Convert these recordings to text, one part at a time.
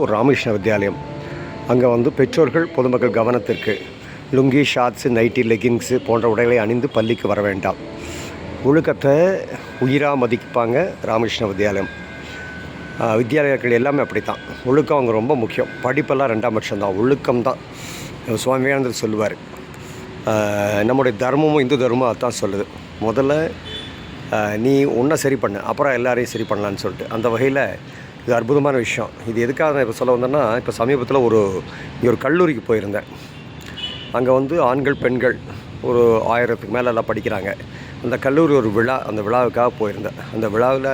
ஒரு ராமகிருஷ்ண வித்யாலயம். அங்கே பெற்றோர்கள் பொதுமக்கள் கவனத்திற்கு லுங்கி, ஷார்ட்ஸு, நைட்டி, லெகின்ஸு போன்ற உடைகளை அணிந்து பள்ளிக்கு வர வேண்டாம். ஒழுக்கத்தை உயிராக மதிப்பாங்க ராமகிருஷ்ண வித்யாலயம். வித்யாலயங்கள் எல்லாமே அப்படி தான். ஒழுக்கம் அவங்க ரொம்ப முக்கியம். படிப்பெல்லாம் 2ஆம் பட்சம்தான், ஒழுக்கம் தான். சுவாமி விவேகானந்தர் சொல்லுவார். நம்முடைய தர்மமும் இந்து தர்மமும் அதுதான் சொல்லுது. முதல்ல நீ உன்னை சரி பண்ணு, அப்புறம் எல்லாரையும் சரி பண்ணலான்னு சொல்லிட்டு. அந்த வகையில் இது அற்புதமான விஷயம். இது எதுக்காக நான் இப்போ சொல்ல வந்தேன்னா, இப்போ சமீபத்தில் ஒரு கல்லூரிக்கு போயிருந்தேன். அங்கே ஆண்கள் பெண்கள் ஒரு 1000க்கு மேலே எல்லாம் படிக்கிறாங்க. அந்த கல்லூரி ஒரு விழா, அந்த விழாவுக்காக போயிருந்தேன். அந்த விழாவில்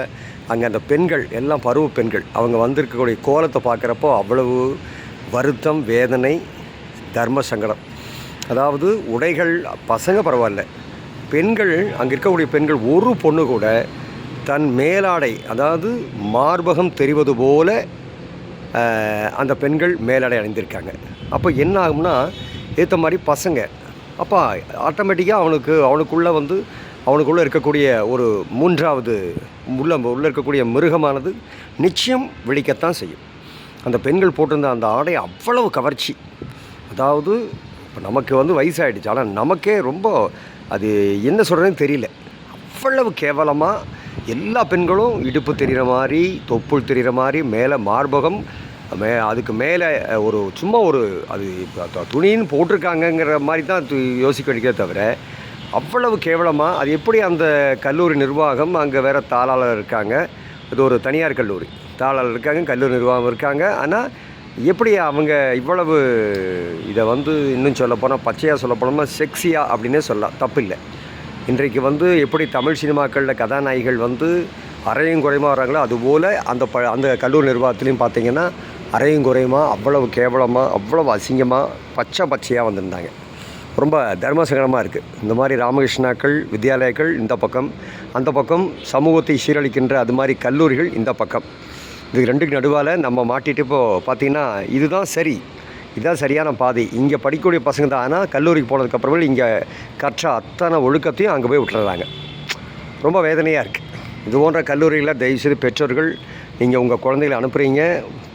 அங்கே அந்த பெண்கள் எல்லாம் பருவ பெண்கள் அவங்க வந்திருக்கக்கூடிய கோலத்தை பார்க்குறப்போ அவ்வளவு வருத்தம், வேதனை, தர்ம சங்கடம். அதாவது உடைகள் பசங்க பரவாயில்ல, பெண்கள் அங்கே இருக்கக்கூடிய பெண்கள் ஒரு பொண்ணு கூட தன் மேலாடை, அதாவது மார்பகம் தெரிவது போல அந்த பெண்கள் மேலாடை அணிந்திருக்காங்க. அப்போ என்ன ஆகும்னா, ஏற்ற மாதிரி பசங்க அப்போ ஆட்டோமேட்டிக்காக அவனுக்குள்ளே இருக்கக்கூடிய ஒரு மூன்றாவது உள்ளே இருக்கக்கூடிய மிருகமானது நிச்சயம் விழிக்கத்தான் செய்யும். அந்த பெண்கள் போட்டிருந்த அந்த ஆடை அவ்வளவு கவர்ச்சி. அதாவது இப்போ நமக்கு வயசாகிடுச்சு, ஆனால் நமக்கே ரொம்ப அது என்ன சொல்கிறதுன்னு தெரியல. அவ்வளவு கேவலமாக எல்லா பெண்களும் இடுப்பு தெரிகிற மாதிரி, தொப்புள் தெரிகிற மாதிரி, மேலே மார்பகம், அதுக்கு மேலே சும்மா அது துணின்னு போட்டிருக்காங்கங்கிற மாதிரி தான் யோசிக்க வேண்டியதே தவிர, அவ்வளவு கேவலமாக. அது எப்படி அந்த கல்லூரி நிர்வாகம், அங்கே வேறு தாளாளர் இருக்காங்க, இது ஒரு தனியார் கல்லூரி, தாளாளர் இருக்காங்க, கல்லூரி நிர்வாகம் இருக்காங்க. ஆனால் எப்படி அவங்க இவ்வளவு இதை இன்னும் சொல்லப்போனால், பச்சையாக சொல்லப்போனோம்னா செக்ஸியாக அப்படின்னே சொல்லலாம், தப்பு இல்லை. இன்றைக்கு எப்படி தமிழ் சினிமாக்களில் கதாநாயகிகள் அரையும் குறையுமா வராங்களோ, அதுபோல் அந்த கல்லூரி நிர்வாகத்துலேயும் பார்த்திங்கன்னா அரையும் குறையுமா, அவ்வளவு கேவலமாக, அவ்வளவு அசிங்கமாக, பச்சையாக வந்திருந்தாங்க. ரொம்ப தர்மசங்கடமாக இருக்குது. இந்த மாதிரி ராமகிருஷ்ணாக்கள் வித்யாலயங்கள் இந்த பக்கம், அந்த பக்கம் சமூகத்தை சீரழிக்கின்ற அது மாதிரி கல்லூரிகள் இந்த பக்கம். இது ரெண்டுக்கு நடுவால் நம்ம மாட்டிட்டு இப்போது பார்த்திங்கன்னா இதுதான் சரி, இதுதான் சரியான பாதை. இங்கே படிக்கக்கூடிய பசங்க தான். ஆனால் கல்லூரிக்கு போனதுக்கப்புறமே இங்கே கற்ற அத்தனை ஒழுக்கத்தையும் அங்கே போய் விட்டுறாங்க. ரொம்ப வேதனையாக இருக்குது. இது போன்ற கல்லூரிகளில் தயவுசெய்து பெற்றோர்கள், நீங்கள் உங்கள் குழந்தைகளை அனுப்புகிறீங்க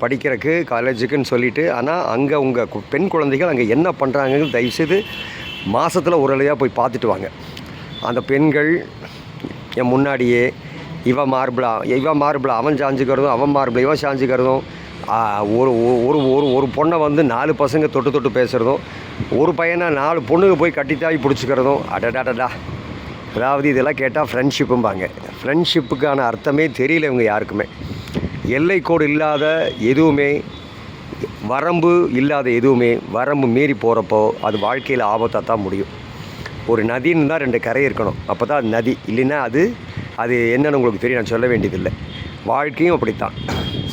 படிக்கிறதுக்கு, காலேஜுக்குன்னு சொல்லிவிட்டு, ஆனால் அங்கே உங்கள் பெண் குழந்தைகள் அங்கே என்ன பண்ணுறாங்கன்னு தயவுசெய்து மாதத்தில் ஒரு தடவையாக போய் பார்த்துட்டு வாங்க. அந்த பெண்கள் என் முன்னாடியே இவன் மார்பிளா அவன் சாஞ்சிக்கிறதும், அவன் மார்பிளா இவன் சாஞ்சிக்கிறதும், ஒரு பொண்ணை 4 பசங்க தொட்டு பேசுகிறதும், ஒரு பையனை 4 பொண்ணுங்க போய் கட்டித்தாவி பிடிச்சிக்கிறதும், அடடாடா. அதாவது இதெல்லாம் கேட்டால் ஃப்ரெண்ட்ஷிப்பும்பாங்க. ஃப்ரெண்ட்ஷிப்புக்கான அர்த்தமே தெரியல இவங்க யாருக்குமே. எல்லைக்கோடு இல்லாத எதுவுமே, வரம்பு இல்லாத எதுவுமே வரம்பு மீறி போகிறப்போ அது வாழ்க்கையில் ஆபத்தாக தான் முடியும். ஒரு நதின்னு தான் 2 கரை இருக்கணும், அப்போ தான் அது நதி. இல்லைன்னா அது என்னன்னு உங்களுக்கு தெரியும், நான் சொல்ல வேண்டியதில்லை. வாழ்க்கையும் அப்படித்தான்.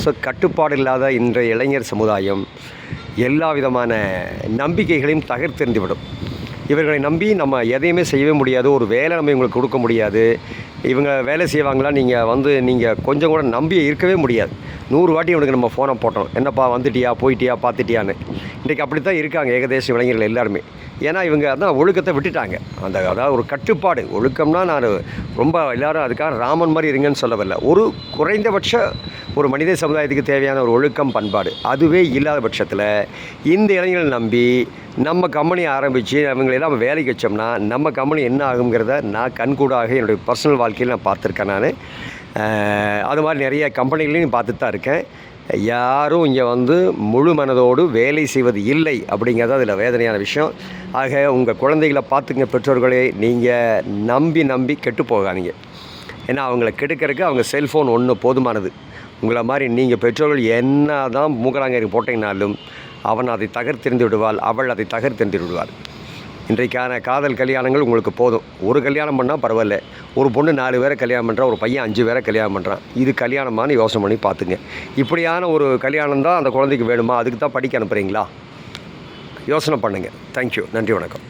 ஸோ கட்டுப்பாடு இல்லாத இன்றைய இளைஞர் சமுதாயம் எல்லா விதமான நம்பிக்கைகளையும் தகர்த்தெறிந்துவிடும். இவர்களை நம்பி நம்ம எதையுமே செய்யவே முடியாது. ஒரு வேலை நம்ம இவங்களுக்கு கொடுக்க முடியாது. இவங்க வேலை செய்வாங்களா, நீங்கள் கொஞ்சம் கூட நம்பி இருக்கவே முடியாது. 100 வாட்டி இவனுக்கு நம்ம ஃபோனை போட்டோம், என்னப்பா வந்துட்டியா, போயிட்டியா, பார்த்துட்டியான்னு. இன்றைக்கி அப்படி தான் இருக்காங்க ஏகதேச இளைஞர்கள் எல்லாருமே. ஏன்னா இவங்க அதான் ஒழுக்கத்தை விட்டுட்டாங்க. அதாவது ஒரு கட்டுப்பாடு. ஒழுக்கம்னா நான் ரொம்ப எல்லோரும் அதுக்காக ராமன் மாதிரி இருங்கன்னு சொல்லவில்லை. ஒரு குறைந்தபட்ச ஒரு மனித சமுதாயத்துக்கு தேவையான ஒரு ஒழுக்கம், பண்பாடு அதுவே இல்லாத பட்சத்தில் இந்த இளைஞர்கள் நம்பி நம்ம கம்பெனி ஆரம்பித்து அவங்களெல்லாம் வேலைக்கு வச்சோம்னா நம்ம கம்பெனி என்ன ஆகுங்கிறத நான் கண்கூடாக என்னுடைய பர்சனல் வாழ்க்கையில் நான் பார்த்துருக்கேன். நான் அது மாதிரி நிறைய கம்பெனிகளையும் பார்த்துட்டு தான் இருக்கேன். யாரும் இங்கே முழு மனதோடு வேலை செய்வது இல்லை அப்படிங்கிறது அதில் வேதனையான விஷயம். ஆக உங்கள் குழந்தைகளை பார்த்துங்க பெற்றோர்களே, நீங்கள் நம்பி கெட்டு போகாதீங்க. ஏன்னா அவங்கள கெடுக்கிறதுக்கு அவங்க செல்ஃபோன் ஒன்று போதுமானது. உங்களை மாதிரி நீங்கள் பெற்றோர்கள் என்ன தான் மூக்கலாங்கயிறு போட்டிங்கனாலும் அவன் அதை தகர்த்தெறிந்து விடுவாள், அவள் அதை தகர்த்தெறிந்து விடுவாள். இன்றைக்கான காதல் கல்யாணங்கள் உங்களுக்கு போதும். ஒரு கல்யாணம் பண்ணால் பரவாயில்ல, ஒரு பொண்ணு 4 பேரை கல்யாணம் பண்ணுறான், ஒரு பையன் 5 பேரை கல்யாணம் பண்ணுறான். இது கல்யாணமானு யோசனை பண்ணி பார்த்துங்க. இப்படியான ஒரு கல்யாணம் தான் அந்த குழந்தைக்கு வேணுமா? அதுக்கு தான் படிக்க அனுப்புகிறீங்களா? யோசனை பண்ணுங்கள். தேங்க்யூ. நன்றி, வணக்கம்.